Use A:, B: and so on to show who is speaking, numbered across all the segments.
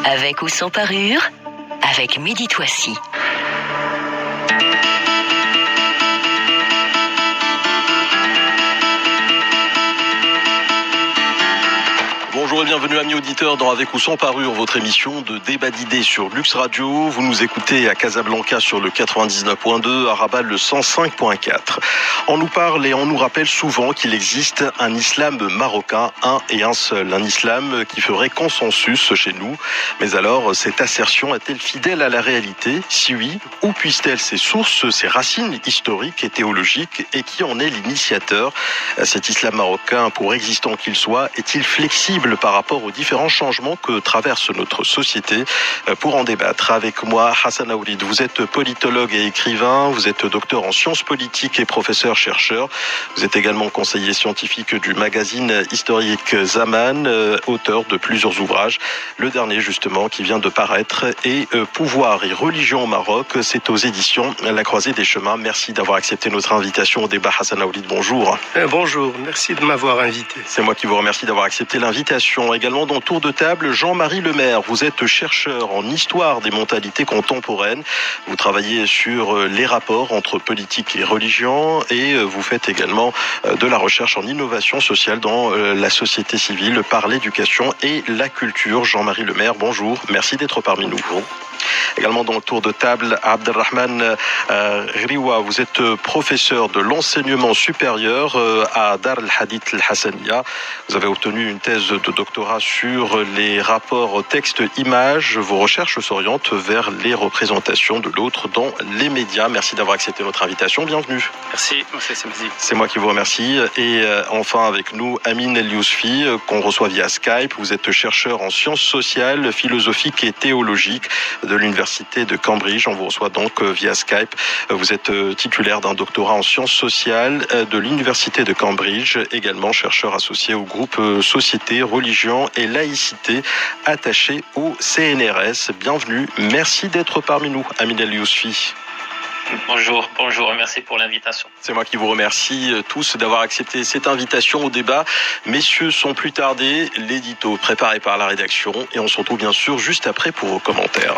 A: Avec ou sans parure, avec Mehdi Touassi.
B: Bonjour et bienvenue amis auditeurs dans Avec ou sans parure, votre émission de débat d'idées sur Lux Radio. Vous nous écoutez à Casablanca sur le 99.2, à Rabat le 105.4. On nous parle et on nous rappelle souvent qu'il existe un islam marocain, un et un seul. Un islam qui ferait consensus chez nous. Mais alors, cette assertion est-elle fidèle à la réalité? Si oui, où puise-t-elle ses sources, ses racines historiques et théologiques, et qui en est l'initiateur? Cet islam marocain, pour existant qu'il soit, est-il flexible par rapport aux différents changements que traverse notre société? Pour en débattre avec moi, Hassan Aoulid, vous êtes politologue et écrivain, vous êtes docteur en sciences politiques et professeur-chercheur, vous êtes également conseiller scientifique du magazine historique Zaman, auteur de plusieurs ouvrages, le dernier justement qui vient de paraître est Pouvoir et religion au Maroc, c'est aux éditions La Croisée des Chemins. Merci d'avoir accepté notre invitation au débat. Hassan Aoulid, bonjour.
C: Bonjour, merci de m'avoir invité.
B: C'est moi qui vous remercie d'avoir accepté l'invitation. Également dans Tour de table, Jean-Marie Lemaire. Vous êtes chercheur en histoire des mentalités contemporaines. Vous travaillez sur les rapports entre politique et religion et vous faites également de la recherche en innovation sociale dans la société civile par l'éducation et la culture. Jean-Marie Lemaire, bonjour. Merci d'être parmi nous. Également dans le tour de table, Abdelrahman Riwa, vous êtes professeur de l'enseignement supérieur à Dar al-Hadith al-Hassaniya. Vous avez obtenu une thèse de doctorat sur les rapports texte-image. Vos recherches s'orientent vers les représentations de l'autre dans les médias. Merci d'avoir accepté notre invitation. Bienvenue.
C: Merci,
B: c'est moi qui vous remercie. Et enfin avec nous, Amine El Yousfi, qu'on reçoit via Skype. Vous êtes chercheur en sciences sociales, philosophiques et théologiques de l'université de Cambridge. On vous reçoit donc via Skype. Vous êtes titulaire d'un doctorat en sciences sociales de l'université de Cambridge, également chercheur associé au groupe Société, Religion et Laïcité, attaché au CNRS. Bienvenue, merci d'être parmi nous, Amine El Yousfi.
D: Bonjour, merci pour l'invitation.
B: C'est moi qui vous remercie tous d'avoir accepté cette invitation au débat. Messieurs, sans plus tarder, l'édito préparé par la rédaction et on se retrouve bien sûr juste après pour vos commentaires.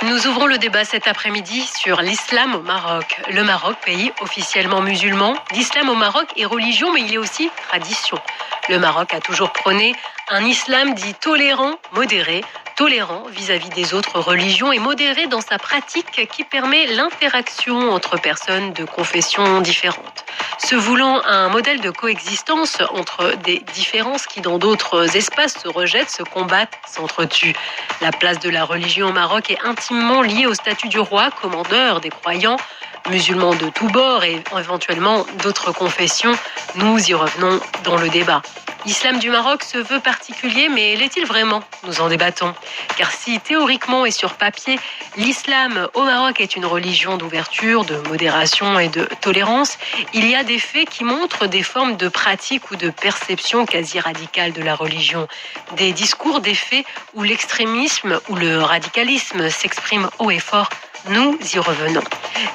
E: Nous ouvrons le débat cet après-midi sur l'islam au Maroc. Le Maroc, pays officiellement musulman, l'islam au Maroc est religion mais il est aussi tradition. Le Maroc a toujours prôné un islam dit tolérant, modéré, tolérant vis-à-vis des autres religions et modéré dans sa pratique qui permet l'interaction entre personnes de confessions différentes. Se voulant un modèle de coexistence entre des différences qui dans d'autres espaces se rejettent, se combattent, s'entretuent. La place de la religion au Maroc est intimement liée au statut du roi, commandeur des croyants, musulmans de tous bords et éventuellement d'autres confessions. Nous y revenons dans le débat. L'islam du Maroc se veut particulier, mais l'est-il vraiment? Nous en débattons. Car si théoriquement et sur papier, l'islam au Maroc est une religion d'ouverture, de modération et de tolérance, il y a des faits qui montrent des formes de pratique ou de perception quasi radicale de la religion. Des discours, des faits où l'extrémisme ou le radicalisme s'expriment haut et fort. Nous y revenons.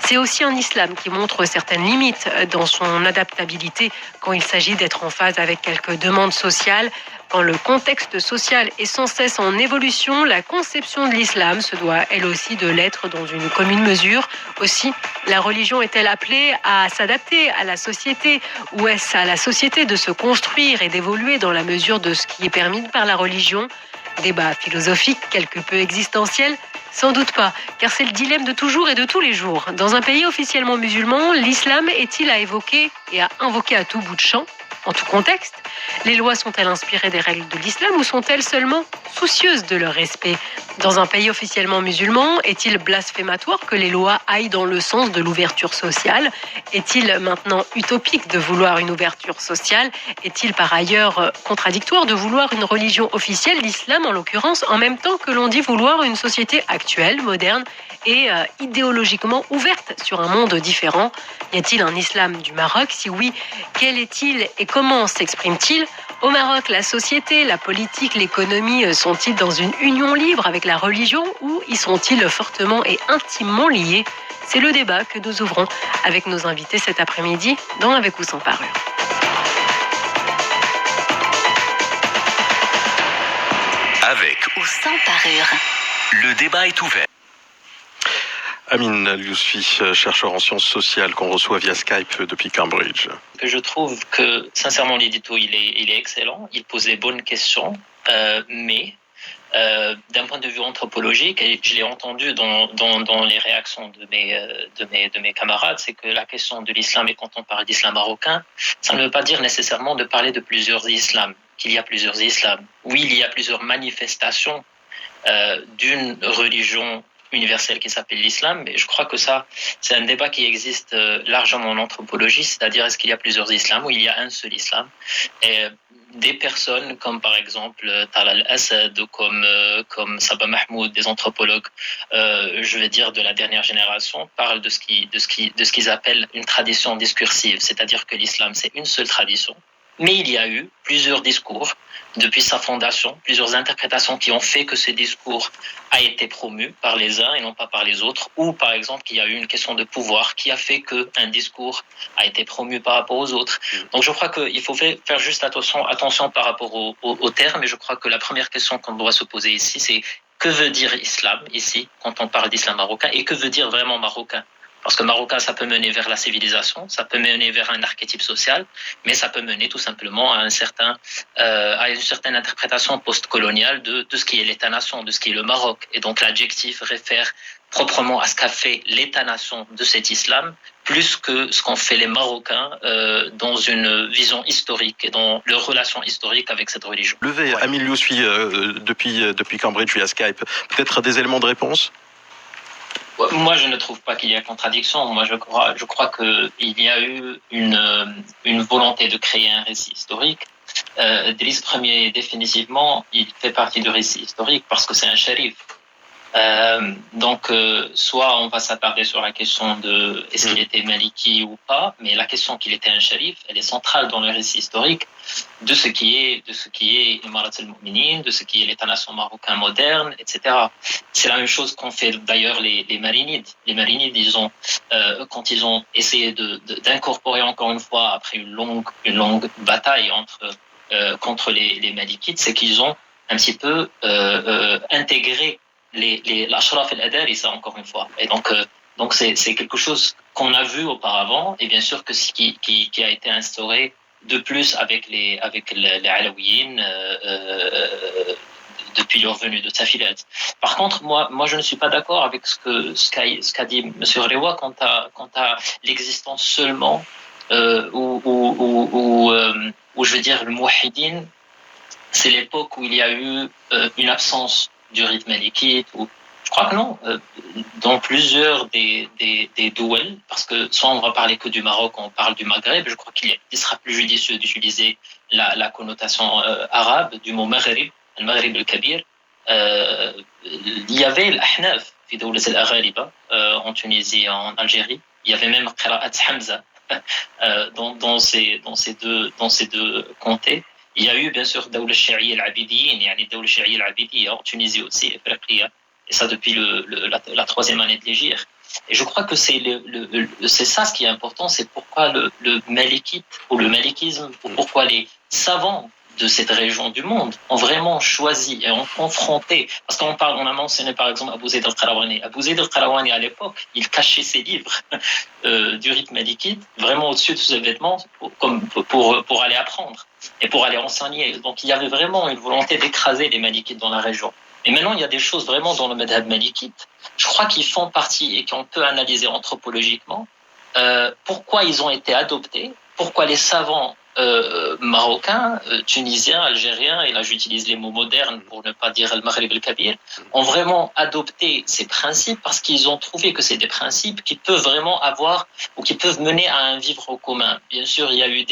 E: C'est aussi un islam qui montre certaines limites dans son adaptabilité quand il s'agit d'être en phase avec quelques demandes sociales. Quand le contexte social est sans cesse en évolution, la conception de l'islam se doit elle aussi de l'être dans une commune mesure. Aussi, la religion est-elle appelée à s'adapter à la société ou est-ce à la société de se construire et d'évoluer dans la mesure de ce qui est permis par la religion? Débat philosophique quelque peu existentiel? Sans doute pas, car c'est le dilemme de toujours et de tous les jours. Dans un pays officiellement musulman, l'islam est-il à évoquer et à invoquer à tout bout de champ, en tout contexte? Les lois sont-elles inspirées des règles de l'islam ou sont-elles seulement soucieuses de leur respect? Dans un pays officiellement musulman, est-il blasphématoire que les lois aillent dans le sens de l'ouverture sociale? Est-il maintenant utopique de vouloir une ouverture sociale? Est-il par ailleurs contradictoire de vouloir une religion officielle, l'islam en l'occurrence, en même temps que l'on dit vouloir une société actuelle, moderne et idéologiquement ouverte sur un monde différent? Y a-t-il un islam du Maroc? Si oui, quel est-il et comment s'exprime-t-il? Au Maroc, la société, la politique, l'économie sont-ils dans une union libre avec la religion ou y sont-ils fortement et intimement liés? C'est le débat que nous ouvrons avec nos invités cet après-midi dans Avec ou sans parure.
F: Avec
A: ou sans parure.
F: le débat est ouvert.
B: Amine Al-Yousfi, chercheur en sciences sociales qu'on reçoit via Skype depuis Cambridge.
D: Je trouve que, sincèrement, l'édito, il est excellent. Il pose les bonnes questions, mais d'un point de vue anthropologique, et je l'ai entendu dans les réactions de mes camarades, c'est que la question de l'islam, et quand on parle d'islam marocain, ça ne veut pas dire nécessairement de parler de plusieurs islams, qu'il y a plusieurs islams. Oui, il y a plusieurs manifestations d'une religion universelle qui s'appelle l'islam, mais je crois que ça, c'est un débat qui existe largement en anthropologie, c'est-à-dire est-ce qu'il y a plusieurs islams ou il y a un seul islam. Et des personnes comme par exemple Talal Assad ou comme Sabah Mahmoud, des anthropologues, je vais dire de la dernière génération, parlent de ce qu'ils appellent une tradition discursive, c'est-à-dire que l'islam c'est une seule tradition. Mais il y a eu plusieurs discours depuis sa fondation, plusieurs interprétations qui ont fait que ce discours a été promu par les uns et non pas par les autres, ou par exemple qu'il y a eu une question de pouvoir qui a fait qu'un discours a été promu par rapport aux autres. Donc je crois qu'il faut faire juste attention par rapport au terme, et je crois que la première question qu'on doit se poser ici, c'est que veut dire islam ici, quand on parle d'islam marocain, et que veut dire vraiment marocain ? Parce que marocain, ça peut mener vers la civilisation, ça peut mener vers un archétype social, mais ça peut mener tout simplement à une certaine interprétation post-coloniale de ce qui est l'État-nation, de ce qui est le Maroc. Et donc l'adjectif réfère proprement à ce qu'a fait l'État-nation de cet islam, plus que ce qu'ont fait les Marocains dans une vision historique et dans leur relation historique avec cette religion.
B: Levez, ouais. Amine Al-Yousfi, depuis Cambridge via Skype, peut-être des éléments de réponse ?
D: Moi, je ne trouve pas qu'il y a contradiction. Moi, je crois qu'il y a eu une volonté de créer un récit historique. Driss Ier, définitivement, il fait partie du récit historique parce que c'est un shérif. Donc, soit on va s'attarder sur la question de est-ce qu'il était maliki ou pas, mais la question qu'il était un shérif, elle est centrale dans le récit historique de ce qui est Imarat al-Mu'minin, de ce qui est l'État-nation marocain moderne, etc. C'est la même chose qu'ont fait d'ailleurs les Marinides. Les Marinides, quand ils ont essayé d'incorporer encore une fois, après une longue bataille contre les Malikides, c'est qu'ils ont un petit peu intégré l'ashraf al-adarisa, encore une fois. Et donc c'est quelque chose qu'on a vu auparavant, et bien sûr que ce qui a été instauré de plus avec les Alaouiyin depuis leur venue de Tafilat. Par contre, moi je ne suis pas d'accord avec ce qu'a dit M. Rewa quant à l'existence seulement où je veux dire le Mouahidine, c'est l'époque où il y a eu une absence du rite malikite, ou je crois que non, dans plusieurs des douels, parce que soit on va parler que du Maroc, on parle du Maghreb, je crois qu'il sera plus judicieux d'utiliser la connotation arabe du mot Maghrib, le Maghrib al-Kabir. Il y avait l'Ahnaf fi dawlat al-Aghaliba en Tunisie et en Algérie. Il y avait même Qira'at Hamza dans ces deux comtés. Il y a eu bien sûr Dawla Shi'iyya al-Abidiyyin, yani Dawla Shi'iyya al-Abidiyya en Tunisie aussi, et ça depuis la troisième année de l'Hégire. Et je crois que c'est ça ce qui est important, c'est pourquoi le malikite ou le malikisme, ou pourquoi les savants de cette région du monde ont vraiment choisi et ont confronté, parce qu'on a mentionné par exemple Abou Zayd al-Qarawani. Abou Zayd al-Qarawani à l'époque, il cachait ses livres du rite malikite vraiment au-dessus de ses vêtements pour aller apprendre et pour aller enseigner. Donc il y avait vraiment une volonté d'écraser les malikites dans la région. Et maintenant il y a des choses vraiment dans le madhab malikite, je crois qu'ils font partie et qu'on peut analyser anthropologiquement pourquoi ils ont été adoptés, pourquoi les savants marocains, tunisiens, algériens, et là j'utilise les mots modernes pour ne pas dire al-Maghrib al-Kabir, ont vraiment adopté ces principes parce qu'ils ont trouvé que c'est des principes qui peuvent vraiment avoir ou qui peuvent mener à un vivre commun. Bien sûr, il y a eu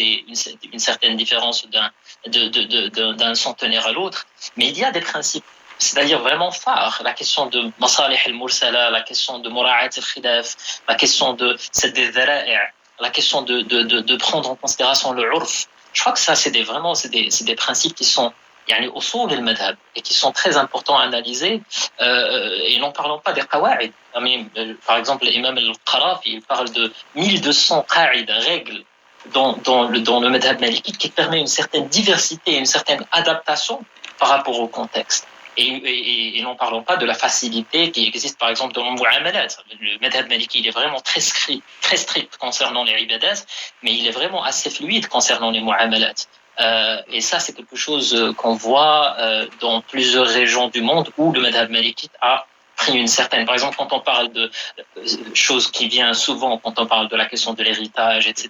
D: une certaine différence d'un centenaire à l'autre, mais il y a des principes, c'est-à-dire vraiment phares, la question de Masalih al-Mursala, la question de Mura'at al-Khilaf, la question de Sadd al-Dhara'i', la question de prendre en considération le urf. Je crois que ça, c'est des principes qui sont au soul del madhab et qui sont très importants à analyser. Et n'en parlons pas des qawa'id. Par exemple, l'imam al-Qarafi, il parle de 1200 qa'id, règles dans le madhab malikite qui permet une certaine diversité, une certaine adaptation par rapport au contexte. Et n'en parlons pas de la facilité qui existe par exemple dans le mu'amalat. Le madhab maliki, il est vraiment très strict concernant les ibadat, mais il est vraiment assez fluide concernant les mu'amalat. Et ça, c'est quelque chose qu'on voit dans plusieurs régions du monde où le madhab maliki a pris une certaine... Par exemple, quand on parle de choses qui viennent souvent, quand on parle de la question de l'héritage, etc.,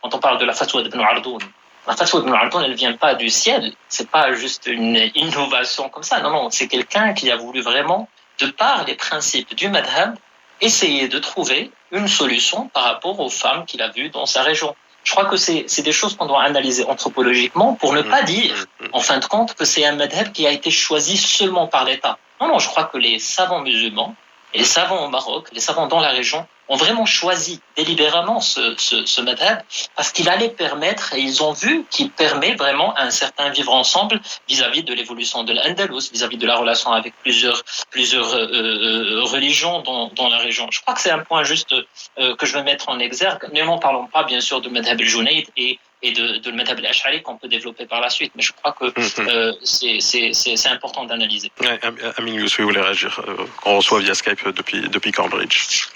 D: quand on parle de la fatwa d'Ibn Ardoun, la fatwa d'Ibn Ardoun, elle vient pas du ciel, c'est pas juste une innovation comme ça, non, c'est quelqu'un qui a voulu vraiment, de par les principes du madhab, essayer de trouver une solution par rapport aux femmes qu'il a vues dans sa région. Je crois que c'est des choses qu'on doit analyser anthropologiquement pour ne pas dire, en fin de compte, que c'est un madhab qui a été choisi seulement par l'État. Non, je crois que les savants musulmans et les savants au Maroc, les savants dans la région, ont vraiment choisi délibérément ce madhab parce qu'il allait permettre, et ils ont vu qu'il permet vraiment un certain vivre ensemble vis-à-vis de l'évolution de l'Andalous, vis-à-vis de la relation avec plusieurs religions dans la région. Je crois que c'est un point juste que je veux mettre en exergue. Ne m'en parlons pas bien sûr de madhab al-Junayd et de le madhab al-Ash'ari qu'on peut développer par la suite, mais je crois que c'est important d'analyser.
B: Ouais, Amin Youssoui voulait réagir. On reçoit via Skype depuis Cambridge.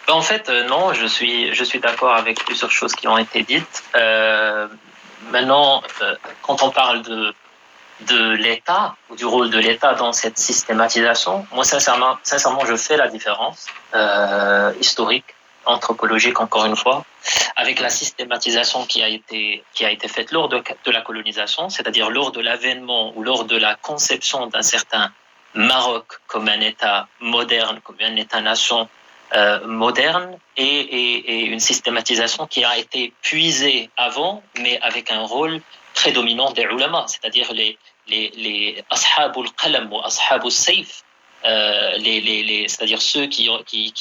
D: En fait, non, je suis d'accord avec plusieurs choses qui ont été dites. Maintenant, quand on parle de l'État ou du rôle de l'État dans cette systématisation, moi sincèrement, je fais la différence historique, anthropologique encore une fois, avec la systématisation qui a été faite lors de la colonisation, c'est-à-dire lors de l'avènement ou lors de la conception d'un certain Maroc comme un État moderne, comme un État-nation moderne et une systématisation qui a été puisée avant, mais avec un rôle très dominant des ulama, c'est-à-dire les ashabul qalam ou ashabul sayf, c'est-à-dire ceux qui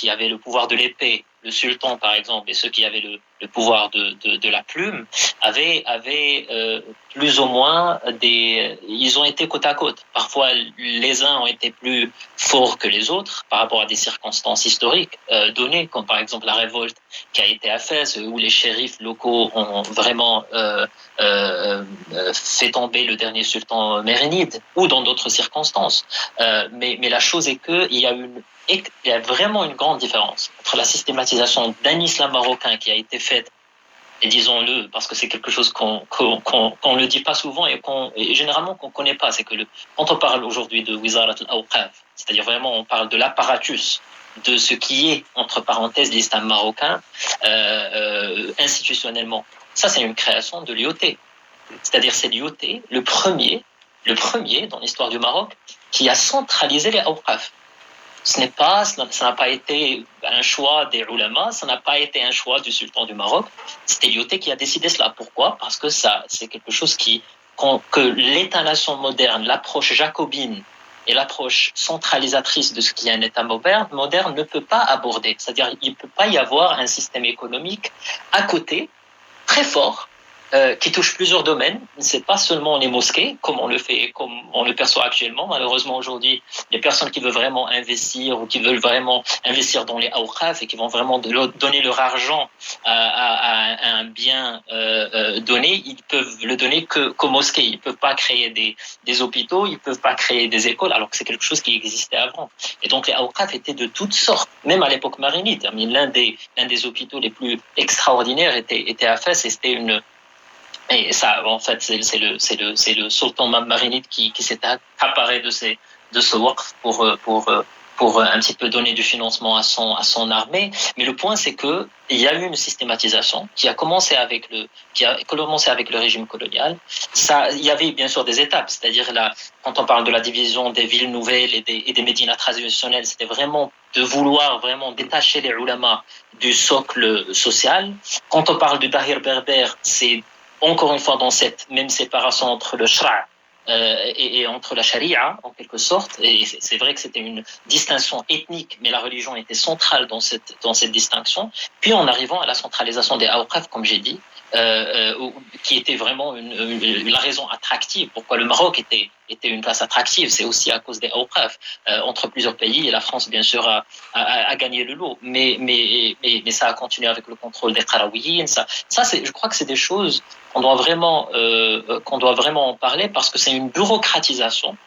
D: avaient le pouvoir de l'épée, le sultan par exemple, et ceux qui avaient le pouvoir de la plume, avaient plus ou moins ils ont été côte à côte. Parfois, les uns ont été plus forts que les autres par rapport à des circonstances historiques données, comme par exemple la révolte qui a été à Fès, où les shérifs locaux ont vraiment fait tomber le dernier sultan mérénide, ou dans d'autres circonstances. Mais la chose est qu'il y a vraiment une grande différence entre la systématisation d'un islam marocain qui a été faite, et disons-le, parce que c'est quelque chose qu'on ne dit pas souvent et généralement qu'on ne connaît pas, c'est que quand on parle aujourd'hui de Wizarat al-Awqaf, c'est-à-dire vraiment on parle de l'apparatus, de ce qui est, entre parenthèses, l'islam marocain, institutionnellement, ça c'est une création de l'IOT. C'est-à-dire c'est l'IOT, le premier dans l'histoire du Maroc, qui a centralisé les Awqaf. Ça n'a pas été un choix des ulama, ça n'a pas été un choix du sultan du Maroc. C'était l'IOT qui a décidé cela. Pourquoi ? Parce que c'est quelque chose que l'État-nation moderne, l'approche jacobine et l'approche centralisatrice de ce qui est un État moderne ne peut pas aborder. C'est-à-dire il ne peut pas y avoir un système économique à côté, très fort, qui touche plusieurs domaines. C'est pas seulement les mosquées, comme on le perçoit actuellement. Malheureusement, aujourd'hui, les personnes qui veulent vraiment investir ou qui veulent vraiment investir dans les awqaf et qui vont vraiment donner leur argent à un bien donné, ils peuvent le donner qu'aux mosquées. Ils peuvent pas créer des hôpitaux, ils peuvent pas créer des écoles, alors que c'est quelque chose qui existait avant. Et donc, les awqaf étaient de toutes sortes, même à l'époque marinide. L'un des hôpitaux les plus extraordinaires était à Fès, et c'était et ça, en fait, c'est le sultan marinide qui s'est accaparé de ce waqf pour un petit peu donner du financement à son armée. Mais le point, c'est que il y a eu une systématisation qui a commencé avec le régime colonial. Il y avait bien sûr des étapes, c'est-à-dire quand on parle de la division des villes nouvelles et des médinas traditionnels, c'était vraiment de vouloir vraiment détacher les ulama du socle social. Quand on parle du dahir berbère, c'est encore une fois dans cette même séparation entre le shra' et entre la charia, en quelque sorte. Et c'est vrai que c'était une distinction ethnique, mais la religion était centrale dans cette distinction. Puis en arrivant à la centralisation des awqaf, comme j'ai dit, qui était vraiment la raison attractive. Pourquoi le Maroc était une place attractive, c'est aussi à cause des awqaf. Entre plusieurs pays, et la France, bien sûr, a gagné le lot. Mais ça a continué avec le contrôle des Qarawiyyin. Ça je crois que c'est des choses qu'on doit vraiment en parler, parce que c'est une bureaucratisation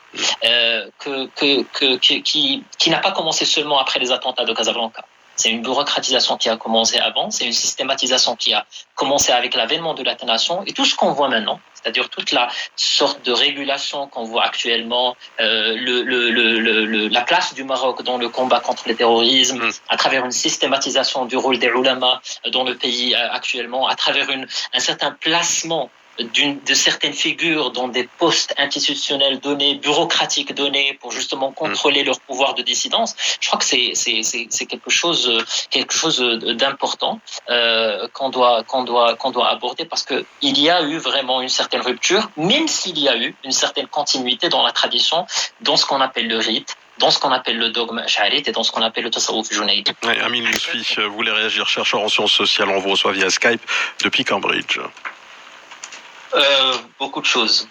D: qui n'a pas commencé seulement après les attentats de Casablanca. C'est une bureaucratisation qui a commencé avant, c'est une systématisation qui a commencé avec l'avènement de l'État-nation, et tout ce qu'on voit maintenant, c'est-à-dire toute la sorte de régulation qu'on voit actuellement, la place du Maroc dans le combat contre le terrorisme, à travers une systématisation du rôle des ulama dans le pays actuellement, à travers un certain placement de certaines figures dans des postes institutionnels donnés, bureaucratiques donnés, pour justement contrôler leur pouvoir de dissidence. Je crois que c'est quelque chose d'important qu'on doit aborder, parce que il y a eu vraiment une certaine rupture, même s'il y a eu une certaine continuité dans la tradition, dans ce qu'on appelle le rite, dans ce qu'on appelle le dogme ash'arite et dans ce qu'on appelle le tasawwuf junaïd.
B: Amin Yousfi voulait réagir, chercheur en sciences sociales. On vous reçoit via Skype depuis Cambridge.
D: Beaucoup de choses.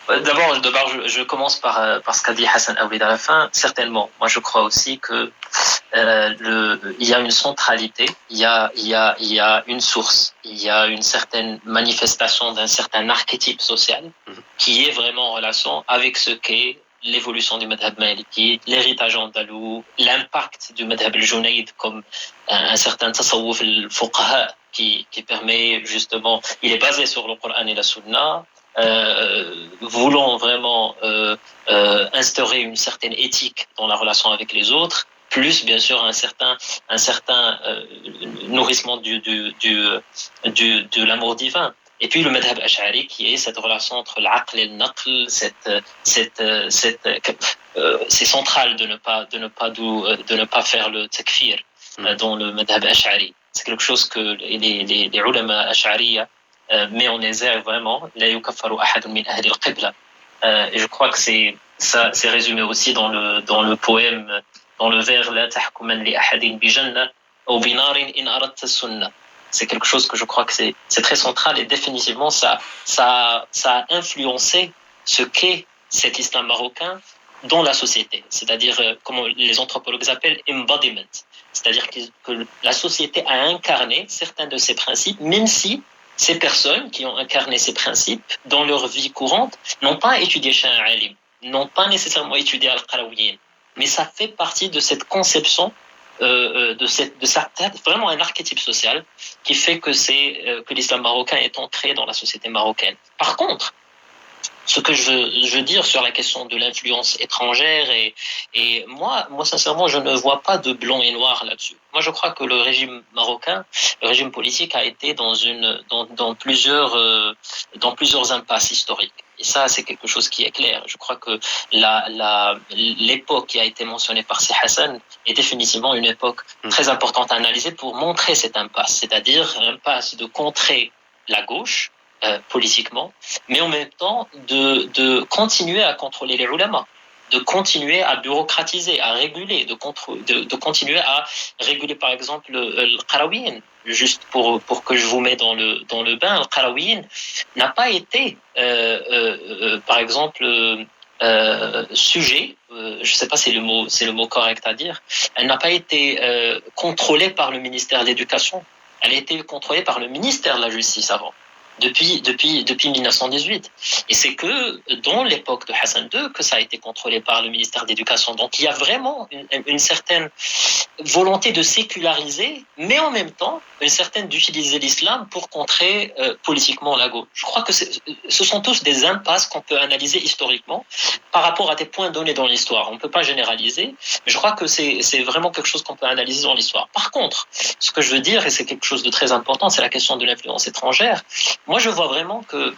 D: D'abord, je commence par ce qu'a dit Hassan Aoulid à la fin. Certainement, moi je crois aussi que il y a une centralité, il y a une source, il y a une certaine manifestation d'un certain archétype social qui est vraiment en relation avec ce qu'est l'évolution du madhab maliki, l'héritage andalou, l'impact du madhab al-junayd comme un certain tasawwuf al-fuqaha qui permet justement, il est basé sur le Coran et la Sunna, voulant vraiment instaurer une certaine éthique dans la relation avec les autres, plus bien sûr un certain nourrissement de l'amour divin. Et puis le madhab ash'ari qui est cette relation entre l'aql et le naql, c'est central de ne pas faire le takfir dans le madhab ash'ari. C'est quelque chose que les ulama ash'ariya met en exergue vraiment. La yukaffaru ahadun min ahli al-qibla. Et je crois que c'est résumé aussi dans le poème, dans le vers la tahkuman li ahadin bi jannah aw bi narin in aradta sunnah. C'est quelque chose que je crois que c'est très central, et définitivement ça a influencé ce qu'est cet islam marocain dans la société. C'est-à-dire, comme les anthropologues appellent, embodiment. C'est-à-dire que la société a incarné certains de ces principes, même si ces personnes qui ont incarné ces principes dans leur vie courante n'ont pas étudié chez un alim, n'ont pas nécessairement étudié al-Qarawiyyin. Mais ça fait partie de cette conception vraiment un archétype social qui fait que l'islam marocain est ancré dans la société marocaine. Par contre, ce que je veux dire sur la question de l'influence étrangère, et moi sincèrement, je ne vois pas de blanc et noir là-dessus. Moi, je crois que le régime marocain, le régime politique, a été dans plusieurs impasses historiques. Et ça, c'est quelque chose qui est clair. Je crois que l'époque qui a été mentionnée par Si Hassan est définitivement une époque très importante à analyser pour montrer cette impasse, c'est-à-dire l'impasse de contrer la gauche politiquement, mais en même temps de continuer à contrôler les ulama, de continuer à bureaucratiser, à réguler, de continuer à réguler par exemple le Qarawiyyin. Juste pour que je vous mette dans le bain, le Qarawiyyin n'a pas été par exemple sujet, je ne sais pas si c'est le mot correct à dire, elle n'a pas été contrôlée par le ministère de l'Éducation, elle a été contrôlée par le ministère de la Justice avant. Depuis 1918. Et c'est que dans l'époque de Hassan II que ça a été contrôlé par le ministère de l'Éducation. Donc il y a vraiment une certaine volonté de séculariser, mais en même temps une certaine d'utiliser l'islam pour contrer politiquement la gauche. Je crois que ce sont tous des impasses qu'on peut analyser historiquement par rapport à des points donnés dans l'histoire. On ne peut pas généraliser, mais je crois que c'est vraiment quelque chose qu'on peut analyser dans l'histoire. Par contre, ce que je veux dire, et c'est quelque chose de très important, c'est la question de l'influence étrangère. Moi, je vois vraiment que,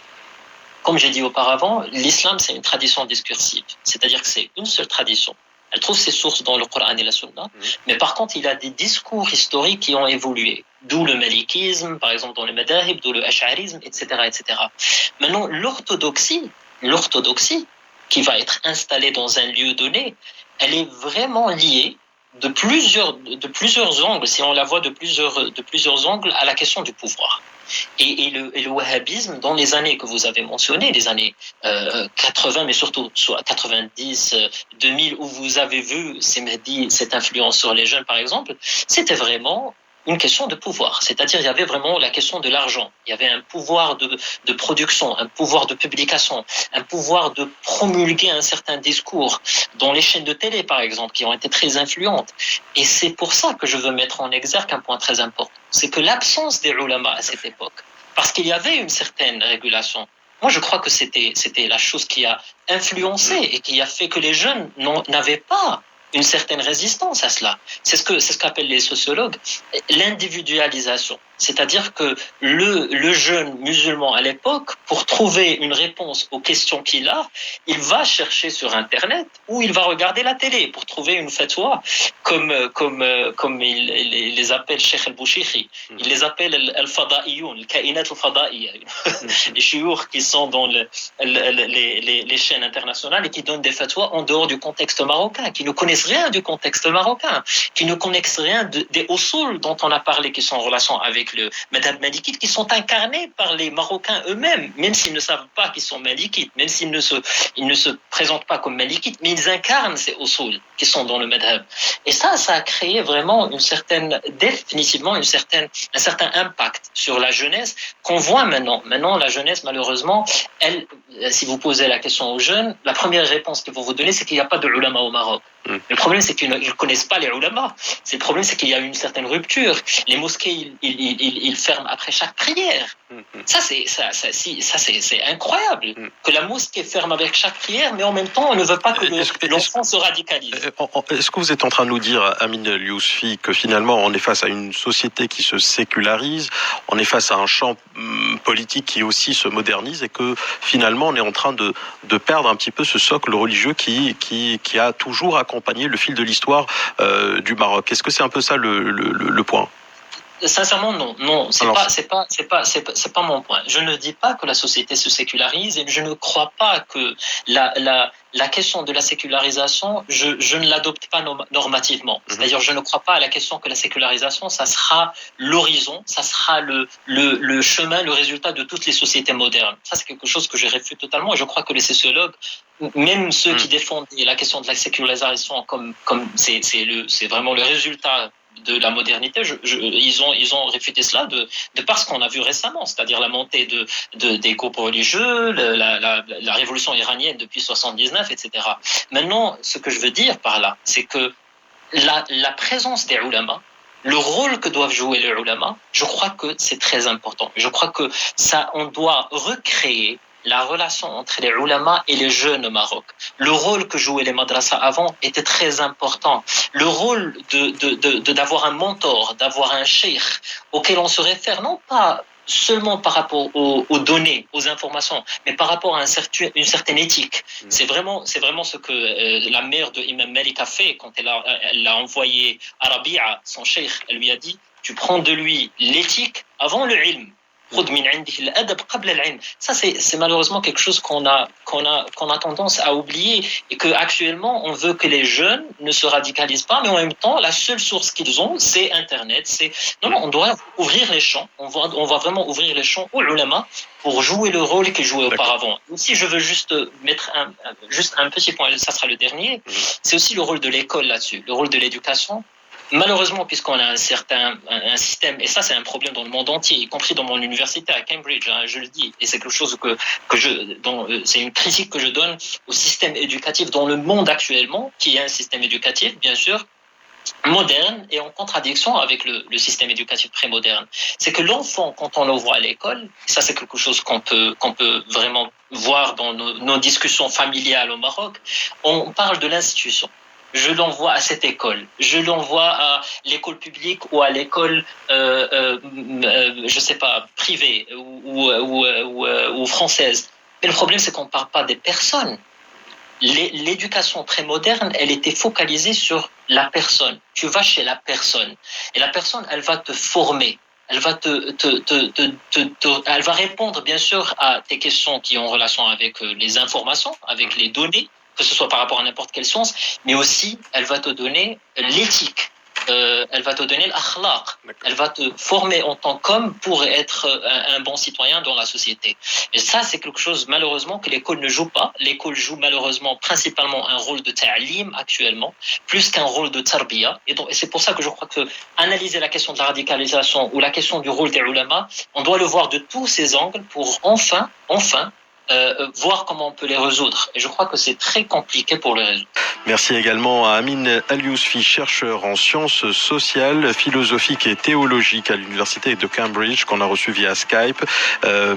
D: comme j'ai dit auparavant, l'islam, c'est une tradition discursive. C'est-à-dire que c'est une seule tradition. Elle trouve ses sources dans le Coran et la Sunna. Mais par contre, il y a des discours historiques qui ont évolué. D'où le malikisme, par exemple, dans les madahib, d'où le ash'arisme, etc., etc. Maintenant, l'orthodoxie qui va être installée dans un lieu donné, elle est vraiment liée de plusieurs angles, si on la voit de plusieurs angles, à la question du pouvoir. Et le wahhabisme, dans les années que vous avez mentionnées, les années 80, mais surtout 90, 2000, où vous avez vu cette influence sur les jeunes, par exemple, c'était vraiment une question de pouvoir. C'est-à-dire, il y avait vraiment la question de l'argent. Il y avait un pouvoir de production, un pouvoir de publication, un pouvoir de promulguer un certain discours dans les chaînes de télé, par exemple, qui ont été très influentes. Et c'est pour ça que je veux mettre en exergue un point très important. C'est que l'absence des ulama à cette époque, parce qu'il y avait une certaine régulation, moi je crois que c'était la chose qui a influencé et qui a fait que les jeunes n'avaient pas une certaine résistance à cela. C'est ce qu'appellent les sociologues l'individualisation. C'est-à-dire que le jeune musulman à l'époque, pour trouver une réponse aux questions qu'il a, il va chercher sur Internet ou il va regarder la télé pour trouver une fatwa, comme il les appelle Cheikh al-Bouchikhi. Il les appelle al-fada'iyoun, al-kainat al-fada'iyya. Les chiours qui sont dans les chaînes internationales et qui donnent des fatwas en dehors du contexte marocain, qui ne connaissent rien du contexte marocain, qui ne connaissent rien des usul dont on a parlé, qui sont en relation avec le madhab malikite, qui sont incarnés par les Marocains eux-mêmes, même s'ils ne savent pas qu'ils sont malikites, même s'ils ne se présentent pas comme malikites, mais ils incarnent ces usul qui sont dans le madhab. Et ça a créé vraiment définitivement un certain impact sur la jeunesse qu'on voit maintenant. Maintenant, la jeunesse, malheureusement, elle, si vous posez la question aux jeunes, la première réponse qu'ils vont vous donner, c'est qu'il n'y a pas de ulama au Maroc. Le problème, c'est qu'ils ne connaissent pas les ulama. Le problème, c'est qu'il y a une certaine rupture. Les mosquées, ils ferment après chaque prière. Ça, c'est incroyable. Que la mosquée ferme avec chaque prière, mais en même temps, on ne veut pas que l'enfant se radicalise.
B: Est-ce que vous êtes en train de nous dire, Amin Yousfi, que finalement, on est face à une société qui se sécularise, on est face à un champ politique qui aussi se modernise et que finalement, on est en train de perdre un petit peu ce socle religieux qui a toujours accompagné le fil de l'histoire du Maroc. Est-ce que c'est un peu ça le point ?
D: Sincèrement, non, c'est pas mon point. Je ne dis pas que la société se sécularise et je ne crois pas que la question de la sécularisation, je ne l'adopte pas normativement. C'est-à-dire, je ne crois pas à la question que la sécularisation, ça sera l'horizon, ça sera le chemin, le résultat de toutes les sociétés modernes. Ça, c'est quelque chose que je réfute totalement et je crois que les sociologues, même ceux qui défendent la question de la sécularisation comme c'est vraiment le résultat de la modernité, ils ont réfuté cela de par ce qu'on a vu récemment, c'est-à-dire la montée des groupes religieux, la révolution iranienne depuis 79, etc. Maintenant, ce que je veux dire par là, c'est que la présence des ulama, le rôle que doivent jouer les ulama, je crois que c'est très important. Je crois que on doit recréer la relation entre les ulama et les jeunes au Maroc. Le rôle que jouaient les madrasas avant était très important. Le rôle d'avoir un mentor, d'avoir un cheikh auquel on se réfère, non pas seulement par rapport aux données, aux informations, mais par rapport à une certaine éthique. C'est vraiment ce que la mère de Imam Malik a fait quand elle a envoyé à Rabi'a, son cheikh, elle lui a dit, tu prends de lui l'éthique avant le ilm. Ça, c'est malheureusement quelque chose qu'on a tendance à oublier et que actuellement on veut que les jeunes ne se radicalisent pas, mais en même temps la seule source qu'ils ont c'est Internet. Non, on doit ouvrir les champs. On va vraiment ouvrir les champs aux ulama pour jouer le rôle qu'ils jouaient auparavant. Aussi, je veux juste mettre un petit point, ça sera le dernier. C'est aussi le rôle de l'école là-dessus, le rôle de l'éducation. Malheureusement, puisqu'on a un système, et ça c'est un problème dans le monde entier, y compris dans mon université à Cambridge, je le dis, et c'est quelque chose c'est une critique que je donne au système éducatif dans le monde actuellement, qui est un système éducatif, bien sûr, moderne et en contradiction avec le système éducatif pré-moderne. C'est que l'enfant, quand on le voit à l'école, ça c'est quelque chose qu'on peut vraiment voir dans nos discussions familiales au Maroc, on parle de l'institution. Je l'envoie à cette école, je l'envoie à l'école publique ou à l'école, je sais pas, privée ou française. Mais le problème, c'est qu'on ne parle pas des personnes. L'éducation très moderne, elle était focalisée sur la personne. Tu vas chez la personne et la personne, elle va te former. Elle va elle va répondre bien sûr à tes questions qui ont relation avec les informations, avec les données que ce soit par rapport à n'importe quelle science, mais aussi elle va te donner l'éthique. Elle va te donner l'akhlaq, elle va te former en tant qu'homme pour être un bon citoyen dans la société. Et ça, c'est quelque chose malheureusement que l'école ne joue pas. L'école joue malheureusement principalement un rôle de ta'lim actuellement, plus qu'un rôle de tarbiya. Et c'est pour ça que je crois que analyser la question de la radicalisation ou la question du rôle des ulama, on doit le voir de tous ces angles pour enfin voir comment on peut les résoudre. Et je crois que c'est très compliqué pour les résoudre.
B: Merci également à Amin Al-Yousfi, chercheur en sciences sociales, philosophiques et théologiques à l'université de Cambridge, qu'on a reçu via Skype.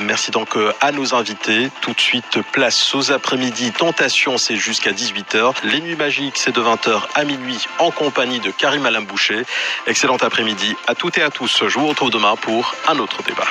B: Merci donc à nos invités. Tout de suite, place aux après-midi. Tentation, c'est jusqu'à 18h. Les Nuits Magiques, c'est de 20h à minuit en compagnie de Karim Alain Boucher. Excellent après-midi à toutes et à tous. Je vous retrouve demain pour un autre débat.